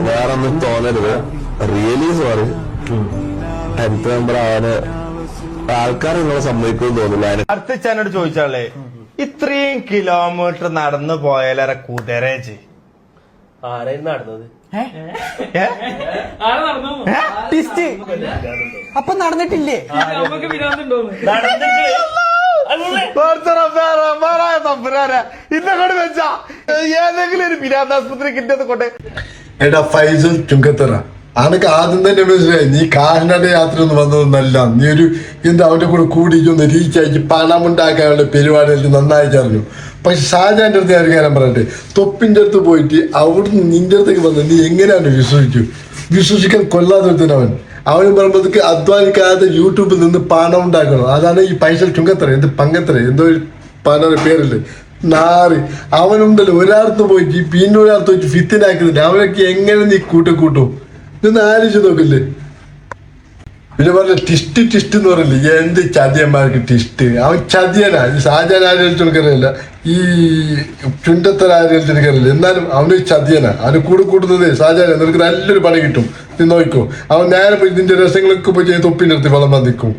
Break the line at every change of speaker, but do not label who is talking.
വേറൊന്നും തോന്നരുത്. Really sorry. 10th member ആവാന് ആൾക്കാർ നിങ്ങളെ സമ്മതിക്കുമെന്ന് തോന്നില്ല.
അർത്ഥിച്ചോട് ചോദിച്ചാളേ, ഇത്രയും കിലോമീറ്റർ നടന്നു പോയാലേറെ കുതിരേച്ച്
ആരായിരുന്നു നടന്നത്?
അപ്പൊ നടന്നിട്ടില്ലേ?
ഇന്നോട് വെച്ചാ ഏതെങ്കിലും ഒരു പിരാന്താസ്പത്രി കിട്ടിയത് കൊണ്ട്.
എടാ ഫൈസൽ ചുങ്കത്തറ, അനക്ക് ആദ്യം തന്നെ മനസ്സിലായി നീ കാറിനാടെ യാത്ര ഒന്നും വന്നതൊന്നല്ല. നീ ഒരു എന്താ അവന്റെ കൂടെ കൂടിയിട്ടൊന്ന് റീച്ച് ആയിട്ട് പണം ഉണ്ടാക്കാനുള്ള പരിപാടികൾ നന്നായിട്ട് അറിഞ്ഞു. പക്ഷെ ഷാജാന്റെ അടുത്ത് ഞാൻ കാര്യം പറയട്ടെ, തൊപ്പിന്റെ അടുത്ത് പോയിട്ട് അവിടുന്ന് നിന്റെ അടുത്തേക്ക് വന്ന് നീ എങ്ങനെയാണ് വിശ്വസിക്കാൻ കൊല്ലാത്തവൻ. അവന് പറയുമ്പോഴത്തേക്ക് അധ്വാനിക്കാതെ യൂട്യൂബിൽ നിന്ന് പണം ഉണ്ടാക്കണം. അതാണ് ഈ ഫൈസൽ ചുങ്കത്തറ, എന്ത് പങ്കത്തറ, എന്തോ ഒരു പല പേരല്ലേ നാറ്. അവനുണ്ടല്ലോ ഒരാളത്ത് പോയിട്ട് പിന്നെ ഒരാളത്ത് പോയിട്ട് ഫിത്തിനാക്കുന്നില്ല. അവനൊക്കെ എങ്ങനെ നീ കൂട്ടും ഇതൊന്ന് ആലോചിച്ച് നോക്കില്ലേ. പിന്നെ പറഞ്ഞ ടിസ്റ്റ് എന്ന് പറയില്ലേ, എന്ത് ചതിയന്മാർക്ക് ടിസ്റ്റ്. അവൻ ചതിയനാ. ഈ ഷാജാൻ ആരെടുക്കറിയില്ല, ഈ ചുണ്ടത്തര ആരെടുക്കറിയില്ല. എന്നാലും അവന് ചതിയനാ. അവന് കൂടുന്നത് ഷാജാൻ. നിനക്ക് നല്ലൊരു പണി കിട്ടും, നീ നോക്കോ. അവൻ നേരെ പോയി ഇതിന്റെ രസങ്ങളൊക്കെ പോയി തൊപ്പിന്റെ അടുത്ത് വളം വന്നിക്കും.